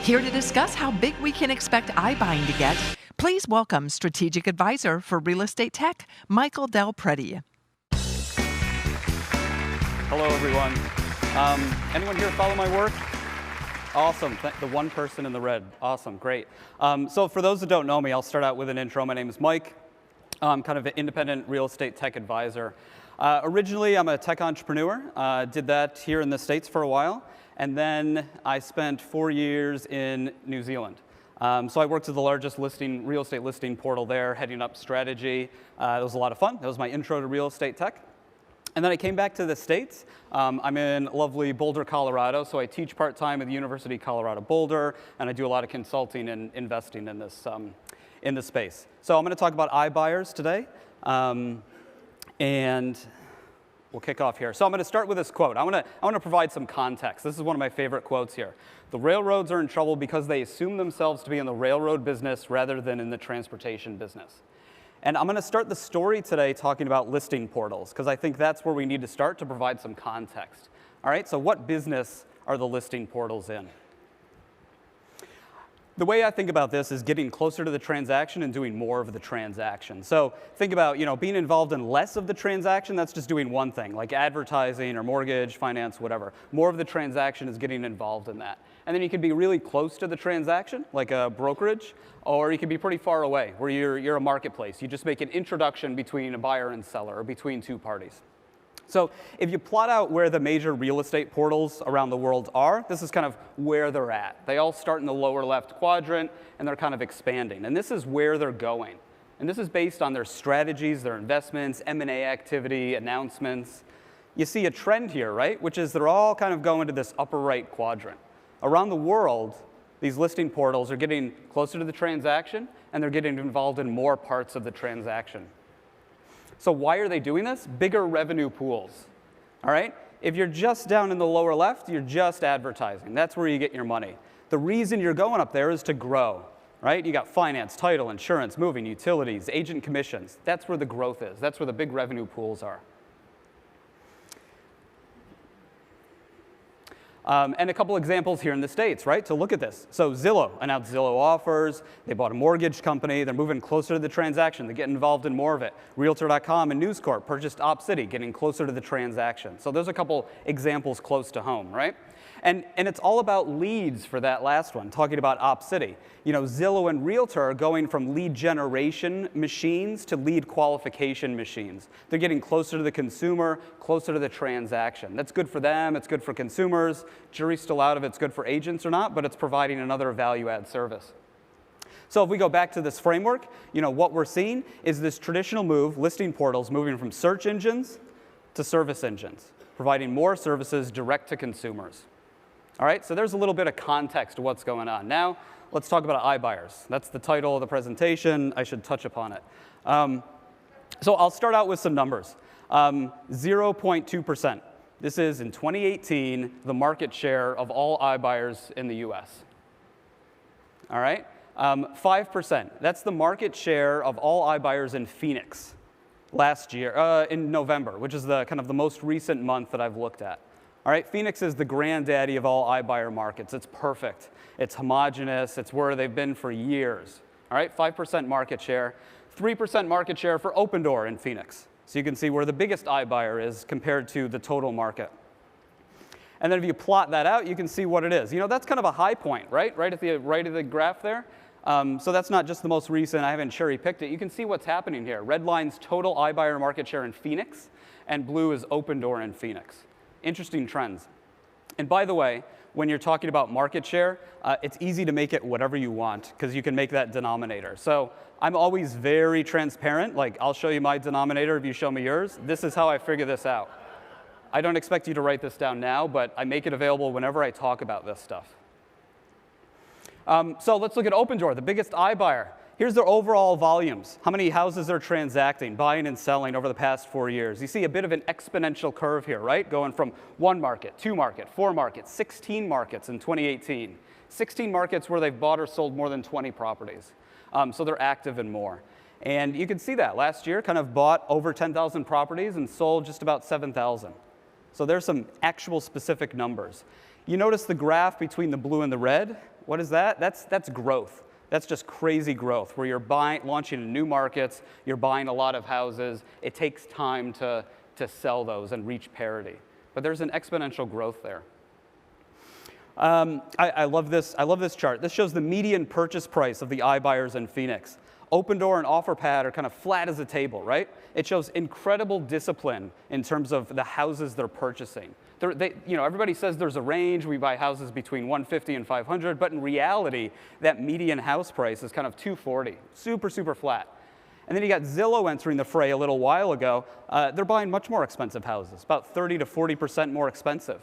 Here to discuss how big we can expect iBuying to get, please welcome Strategic Advisor for Real Estate Tech, Michael DelPrete. Hello, everyone. Anyone here follow my work? Awesome. The one person in the red. Awesome. Great. So for those that don't know me, I'll start out with an intro. My name is Mike. I'm kind of an independent real estate tech advisor. Originally, I'm a tech entrepreneur. Did that here in the States for a while. And then I spent 4 years in New Zealand. So I worked at the largest real estate listing portal there, heading up strategy. It was a lot of fun. That was my intro to real estate tech. And then I came back to the States. I'm in lovely Boulder, Colorado, so I teach part-time at the University of Colorado Boulder, and I do a lot of consulting and investing in this space. So I'm going to talk about iBuyers today, and we'll kick off here. So I'm going to start with this quote. I want to provide some context. This is one of my favorite quotes here. The railroads are in trouble because they assume themselves to be in the railroad business rather than in the transportation business. And I'm going to start the story today talking about listing portals, because I think that's where we need to start to provide some context. All right, so what business are the listing portals in? The way I think about this is getting closer to the transaction and doing more of the transaction. So think about, being involved in less of the transaction, that's just doing one thing, like advertising or mortgage, finance, whatever. More of the transaction is getting involved in that. And then you can be really close to the transaction, like a brokerage, or you can be pretty far away, where you're a marketplace. You just make an introduction between a buyer and seller, or between two parties. So if you plot out where the major real estate portals around the world are, this is kind of where they're at. They all start in the lower left quadrant, and they're kind of expanding. And this is where they're going. And this is based on their strategies, their investments, M&A activity, announcements. You see a trend here, right? Which is they're all kind of going to this upper right quadrant. Around the world, these listing portals are getting closer to the transaction, and they're getting involved in more parts of the transaction. So why are they doing this? Bigger revenue pools, all right? If you're just down in the lower left, you're just advertising. That's where you get your money. The reason you're going up there is to grow, right? You got finance, title, insurance, moving, utilities, agent commissions. That's where the growth is. That's where the big revenue pools are. And a couple examples here in the States, right, to look at this. So Zillow announced Zillow Offers. They bought a mortgage company. They're moving closer to the transaction. They get involved in more of it. Realtor.com and News Corp purchased OpCity, getting closer to the transaction. So there's a couple examples close to home, right? And it's all about leads for that last one, talking about OpCity. Zillow and Realtor are going from lead generation machines to lead qualification machines. They're getting closer to the consumer, closer to the transaction. That's good for them. It's good for consumers. Jury's still out if it's good for agents or not, but it's providing another value-add service. So if we go back to this framework, what we're seeing is this traditional move, listing portals, moving from search engines to service engines, providing more services direct to consumers. All right, so there's a little bit of context to what's going on. Now, let's talk about iBuyers. That's the title of the presentation. I should touch upon it. So I'll start out with some numbers. 0.2%. This is, in 2018, the market share of all iBuyers in the US. All right, 5%. That's the market share of all iBuyers in Phoenix last year, in November, which is the kind of the most recent month that I've looked at. All right, Phoenix is the granddaddy of all iBuyer markets. It's perfect. It's homogenous. It's where they've been for years. All right, 5% market share. 3% market share for Opendoor in Phoenix. So you can see where the biggest iBuyer is compared to the total market. And then if you plot that out, you can see what it is. That's kind of a high point, right? Right at the right of the graph there. So that's not just the most recent. I haven't cherry-picked it. You can see what's happening here. Red line's total iBuyer market share in Phoenix, and blue is Opendoor in Phoenix. Interesting trends. And by the way, when you're talking about market share, it's easy to make it whatever you want, because you can make that denominator. So I'm always very transparent. Like, I'll show you my denominator if you show me yours. This is how I figure this out. I don't expect you to write this down now, but I make it available whenever I talk about this stuff. So let's look at Opendoor, the biggest iBuyer. Here's their overall volumes, how many houses they're transacting, buying and selling over the past 4 years. You see a bit of an exponential curve here, right? Going from 1 market, 2 market, 4 markets, 16 markets in 2018. 16 markets where they've bought or sold more than 20 properties. So they're active in more. And you can see that last year kind of bought over 10,000 properties and sold just about 7,000. So there's some actual specific numbers. You notice the graph between the blue and the red? What is that? That's growth. That's just crazy growth, where you're launching in new markets, you're buying a lot of houses. It takes time to sell those and reach parity. But there's an exponential growth there. I love this chart. This shows the median purchase price of the iBuyers in Phoenix. Opendoor and OfferPad are kind of flat as a table, right? It shows incredible discipline in terms of the houses they're purchasing. Everybody says there's a range. We buy houses between 150 and 500, but in reality, that median house price is kind of 240, super, super flat. And then you got Zillow entering the fray a little while ago. They're buying much more expensive houses, about 30 to 40% more expensive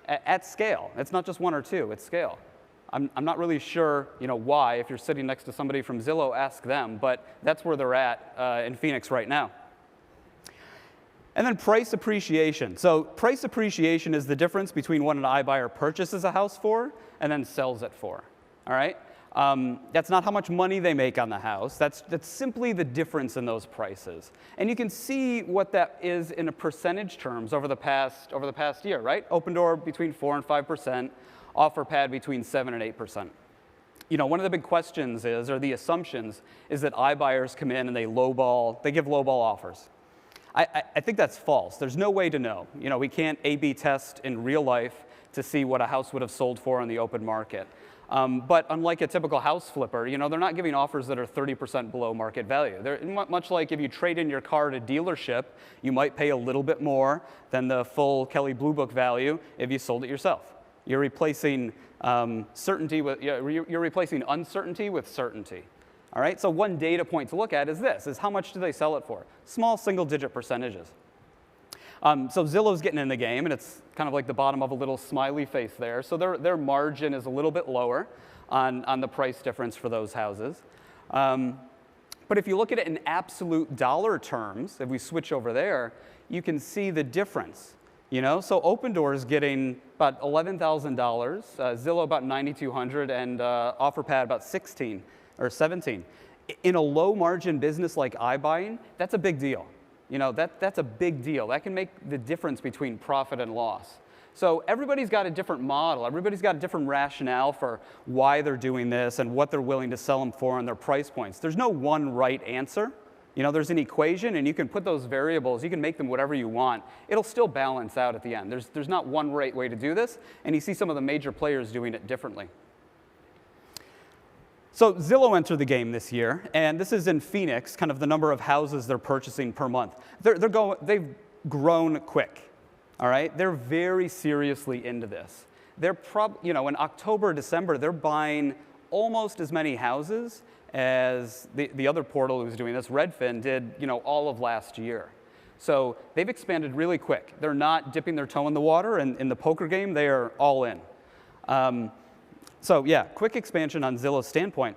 at scale. It's not just one or two, it's scale. I'm not really sure why. If you're sitting next to somebody from Zillow, ask them, but that's where they're at in Phoenix right now. And then price appreciation. So price appreciation is the difference between what an iBuyer purchases a house for and then sells it for, all right? That's not how much money they make on the house. That's simply the difference in those prices. And you can see what that is in a percentage terms over the past year, right? Opendoor between 4 and 5%, OfferPad between 7 and 8%. One of the big questions or the assumptions is that iBuyers come in and they give lowball offers. I think that's false. There's no way to know. We can't A/B test in real life to see what a house would have sold for on the open market. But unlike a typical house flipper, they're not giving offers that are 30% below market value. They're much like if you trade in your car at a dealership, you might pay a little bit more than the full Kelley Blue Book value if you sold it yourself. You're replacing you're replacing uncertainty with certainty. All right, so one data point to look at is how much do they sell it for? Small single-digit percentages. So Zillow's getting in the game, and it's kind of like the bottom of a little smiley face there. So their margin is a little bit lower on the price difference for those houses. But if you look at it in absolute dollar terms, if we switch over there, you can see the difference. So Opendoor is getting about $11,000, Zillow about $9,200, and OfferPad about $16,000 or $17,000. In a low-margin business like iBuying, that's a big deal. That's a big deal. That can make the difference between profit and loss. So everybody's got a different model. Everybody's got a different rationale for why they're doing this and what they're willing to sell them for and their price points. There's no one right answer. There's an equation, and you can put those variables, you can make them whatever you want. It'll still balance out at the end. There's not one right way to do this, and you see some of the major players doing it differently. So Zillow entered the game this year, and this is in Phoenix, kind of the number of houses they're purchasing per month. They've grown quick, all right? They're very seriously into this. They're in October, December, they're buying almost as many houses as the other portal who's doing this, Redfin, did all of last year. So they've expanded really quick. They're not dipping their toe in the water, and in the poker game, they are all in. So yeah, quick expansion on Zillow's standpoint.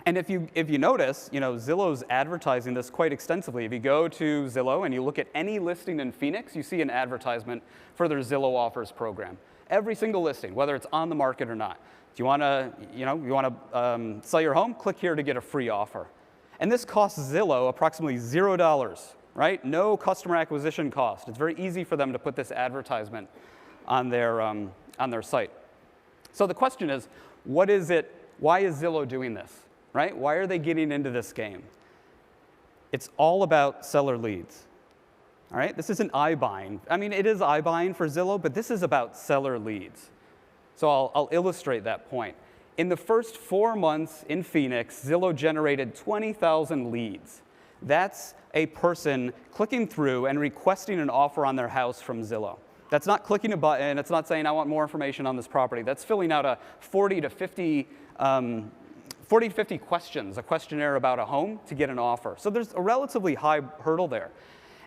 And if you notice, Zillow's advertising this quite extensively. If you go to Zillow and you look at any listing in Phoenix, you see an advertisement for their Zillow Offers program. Every single listing, whether it's on the market or not. Do you want to, sell your home? Click here to get a free offer. And this costs Zillow approximately $0, right? No customer acquisition cost. It's very easy for them to put this advertisement on their site. So the question is, why is Zillow doing this, right? Why are they getting into this game? It's all about seller leads, all right? This isn't iBuying. I mean, it is iBuying for Zillow, but this is about seller leads. So I'll illustrate that point. In the first 4 months in Phoenix, Zillow generated 20,000 leads. That's a person clicking through and requesting an offer on their house from Zillow. That's not clicking a button. It's not saying, I want more information on this property. That's filling out a 40 to 50 questions, a questionnaire about a home to get an offer. So there's a relatively high hurdle there.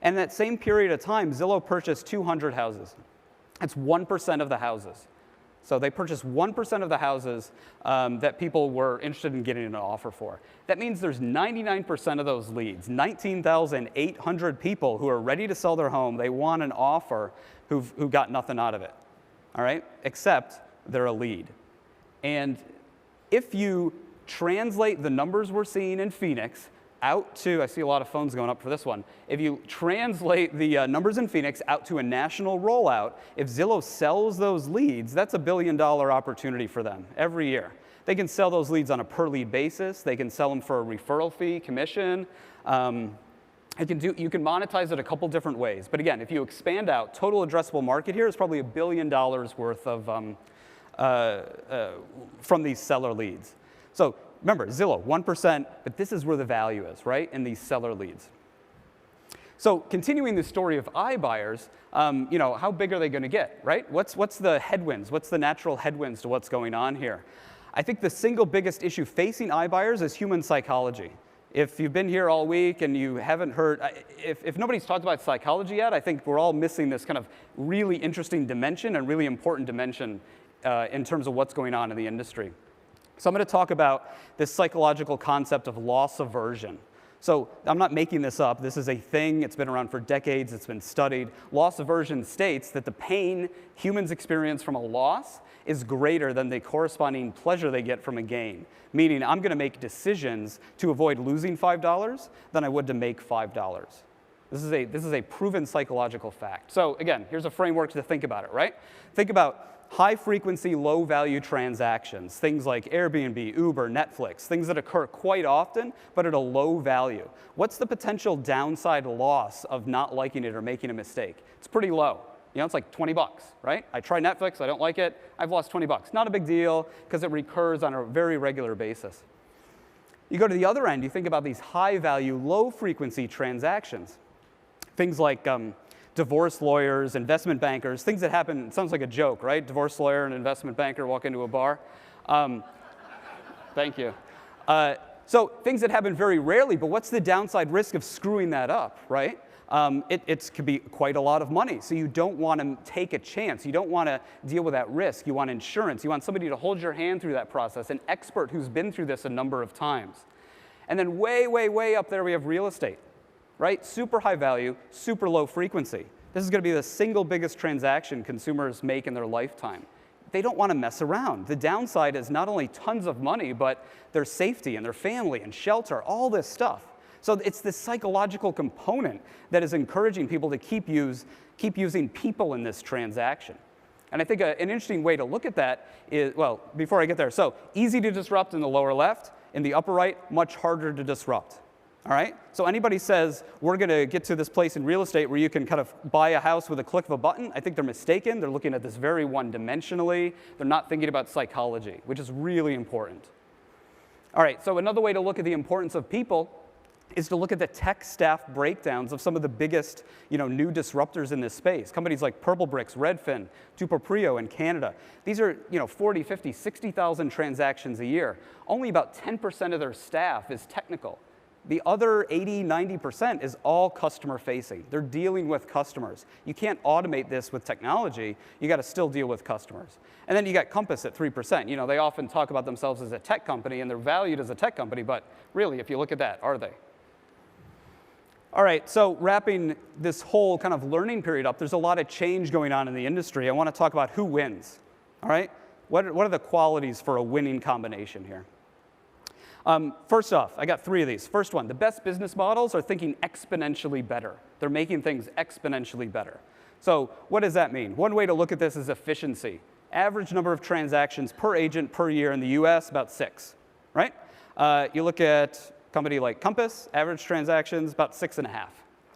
And that same period of time, Zillow purchased 200 houses. That's 1% of the houses. So they purchased 1% of the houses that people were interested in getting an offer for. That means there's 99% of those leads, 19,800 people who are ready to sell their home. They want an offer who got nothing out of it, all right, except they're a lead. And if you translate the numbers we're seeing in Phoenix out to, I see a lot of phones going up for this one. If you translate the numbers in Phoenix out to a national rollout, if Zillow sells those leads, that's $1 billion opportunity for them every year. They can sell those leads on a per lead basis. They can sell them for a referral fee, commission. You can monetize it a couple different ways. But again, if you expand out, total addressable market here is probably $1 billion worth of from these seller leads. So remember, Zillow, 1%, but this is where the value is, right, in these seller leads. So continuing the story of iBuyers, how big are they going to get, right? What's the headwinds? What's the natural headwinds to what's going on here? I think the single biggest issue facing iBuyers is human psychology. If you've been here all week and you haven't heard, if nobody's talked about psychology yet, I think we're all missing this kind of really interesting dimension and really important dimension in terms of what's going on in the industry. So I'm going to talk about this psychological concept of loss aversion. So I'm not making this up. This is a thing. It's been around for decades. It's been studied. Loss aversion states that the pain humans experience from a loss is greater than the corresponding pleasure they get from a gain. Meaning, I'm going to make decisions to avoid losing $5 than I would to make $5. This is a proven psychological fact. So again, here's a framework to think about it, right? Think about high-frequency, low-value transactions, things like Airbnb, Uber, Netflix, things that occur quite often, but at a low value. What's the potential downside loss of not liking it or making a mistake? It's pretty low. It's like 20 bucks, right? I try Netflix, I don't like it, I've lost 20 bucks. Not a big deal, because it recurs on a very regular basis. You go to the other end, you think about these high-value, low-frequency transactions. Things like divorce lawyers, investment bankers, things that happen, it sounds like a joke, right? Divorce lawyer and investment banker walk into a bar. Thank you. So things that happen very rarely, but what's the downside risk of screwing that up, right? It could be quite a lot of money, so you don't want to take a chance. You don't want to deal with that risk. You want insurance. You want somebody to hold your hand through that process, an expert who's been through this a number of times. And then way, way, way up there we have real estate. Right? Super high value, super low frequency. This is going to be the single biggest transaction consumers make in their lifetime. They don't want to mess around. The downside is not only tons of money, but their safety and their family and shelter, all this stuff. So it's this psychological component that is encouraging people to keep using people in this transaction. And I think an interesting way to look at that is, well, before I get there, so easy to disrupt in the lower left, in the upper right, much harder to disrupt. All right? So anybody says, we're going to get to this place in real estate where you can kind of buy a house with a click of a button, I think they're mistaken. They're looking at this very one-dimensionally. They're not thinking about psychology, which is really important. All right, so another way to look at the importance of people is to look at the tech staff breakdowns of some of the biggest new disruptors in this space. Companies like Purplebricks, Redfin, Duproprio in Canada. These are 40, 50, 60,000 transactions a year. Only about 10% of their staff is technical. The other 80, 90% is all customer facing. They're dealing with customers. You can't automate this with technology. You got to still deal with customers. And then you got Compass at 3%. They often talk about themselves as a tech company and they're valued as a tech company, but really, if you look at that, are they? All right, so wrapping this whole kind of learning period up, there's a lot of change going on in the industry. I want to talk about who wins. All right? What are the qualities for a winning combination here? First off, I got 3 of these. First one, the best business models are thinking exponentially better. They're making things exponentially better. So what does that mean? One way to look at this is efficiency. Average number of transactions per agent per year in the US, about 6, right? You look at a company like Compass, average transactions, about 6.5. All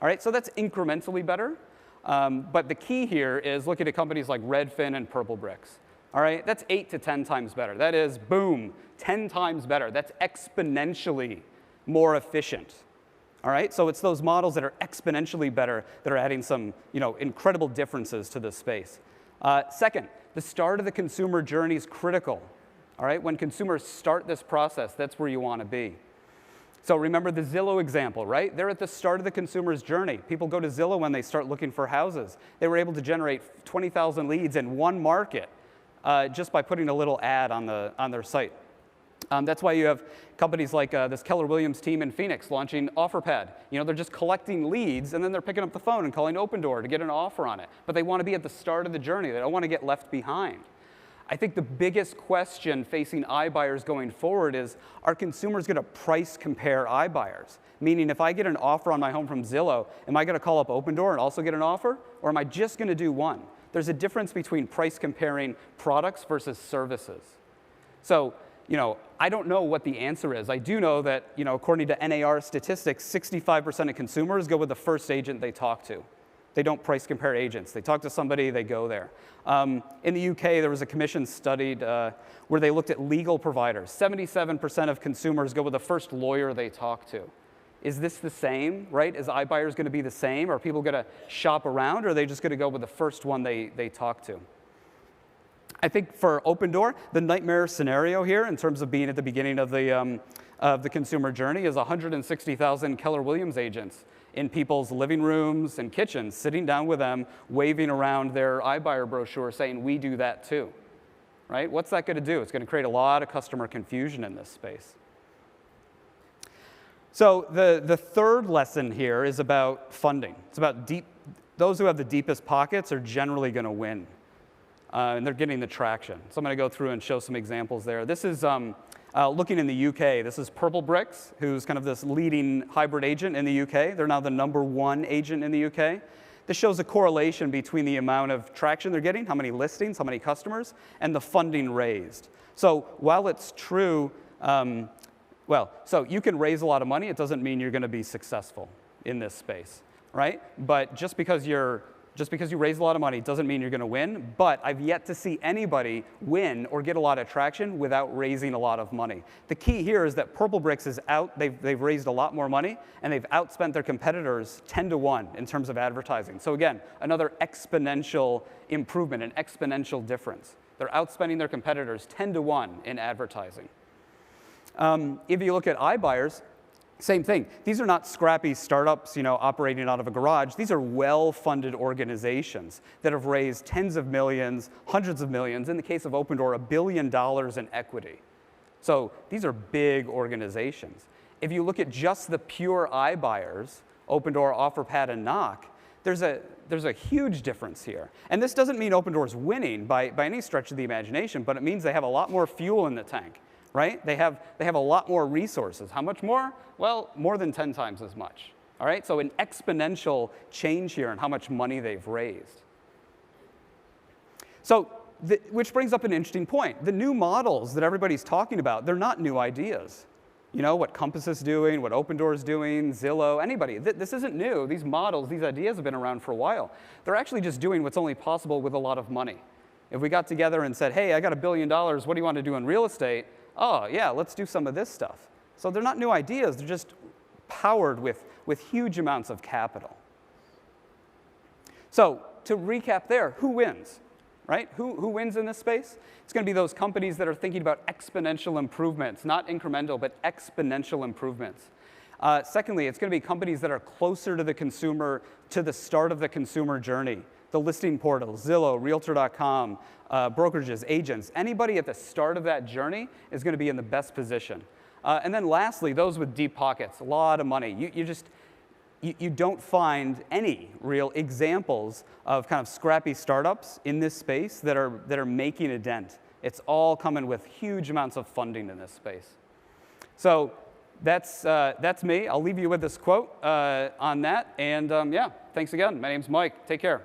right, so that's incrementally better. But the key here is looking at companies like Redfin and Purplebricks. All right, that's 8 to 10 times better. That is, boom, 10 times better. That's exponentially more efficient. All right, so it's those models that are exponentially better that are adding some incredible differences to this space. Second, the start of the consumer journey is critical. All right, when consumers start this process, that's where you want to be. So remember the Zillow example, right? They're at the start of the consumer's journey. People go to Zillow when they start looking for houses. They were able to generate 20,000 leads in one market. Just by putting a little ad on their site. That's why you have companies like this Keller Williams team in Phoenix launching OfferPad. They're just collecting leads, and then they're picking up the phone and calling Opendoor to get an offer on it. But they want to be at the start of the journey. They don't want to get left behind. I think the biggest question facing iBuyers going forward is, are consumers going to price compare iBuyers? Meaning, if I get an offer on my home from Zillow, am I going to call up Opendoor and also get an offer? Or am I just going to do one? There's a difference between price comparing products versus services. So I don't know what the answer is. I do know that, according to NAR statistics, 65% of consumers go with the first agent they talk to. They don't price compare agents. They talk to somebody, they go there. In the UK, there was a commission studied where they looked at legal providers. 77% of consumers go with the first lawyer they talk to. Is this the same, right? Is iBuyers going to be the same? Are people going to shop around, or are they just going to go with the first one they talk to? I think for Opendoor, the nightmare scenario here, in terms of being at the beginning of the consumer journey, is 160,000 Keller Williams agents in people's living rooms and kitchens, sitting down with them, waving around their iBuyer brochure saying, we do that too, right? What's that going to do? It's going to create a lot of customer confusion in this space. So the third lesson here is about funding. It's about those who have the deepest pockets are generally going to win, and they're getting the traction. So I'm going to go through and show some examples there. This is looking in the UK. This is Purplebricks, who's kind of this leading hybrid agent in the UK. They're now the #1 agent in the UK. This shows a correlation between the amount of traction they're getting, how many listings, how many customers, and the funding raised. So while it's true, so you can raise a lot of money, it doesn't mean you're going to be successful in this space, right? But just because you raise a lot of money doesn't mean you're going to win. But I've yet to see anybody win or get a lot of traction without raising a lot of money. The key here is that Purplebricks is out. They've raised a lot more money, and they've outspent their competitors 10-1 in terms of advertising. So again, another exponential improvement, an exponential difference. They're outspending their competitors 10-1 in advertising. If you look at iBuyers, same thing. These are not scrappy startups, operating out of a garage. These are well-funded organizations that have raised tens of millions, hundreds of millions, in the case of Opendoor, $1 billion in equity. So these are big organizations. If you look at just the pure iBuyers, Opendoor, OfferPad, and Knock, there's a huge difference here. And this doesn't mean Opendoor's winning by any stretch of the imagination, but it means they have a lot more fuel in the tank. Right? They have a lot more resources. How much more? Well, more than 10 times as much. All right? So an exponential change here in how much money they've raised. So, which brings up an interesting point. The new models that everybody's talking about, they're not new ideas. What Compass is doing, what Opendoor is doing, Zillow, anybody. This isn't new. These models, these ideas have been around for a while. They're actually just doing what's only possible with a lot of money. If we got together and said, hey, I got $1 billion, what do you want to do in real estate? Oh, yeah, let's do some of this stuff. So they're not new ideas. They're just powered with huge amounts of capital. So to recap there, who wins, right? Who wins in this space? It's going to be those companies that are thinking about exponential improvements, not incremental, but exponential improvements. Secondly, it's going to be companies that are closer to the consumer, to the start of the consumer journey. The listing portals, Zillow, Realtor.com, brokerages, agents, anybody at the start of that journey is going to be in the best position. And then lastly, those with deep pockets, a lot of money. You don't find any real examples of kind of scrappy startups in this space that are making a dent. It's all coming with huge amounts of funding in this space. So that's me. I'll leave you with this quote on that. And yeah, thanks again. My name's Mike. Take care.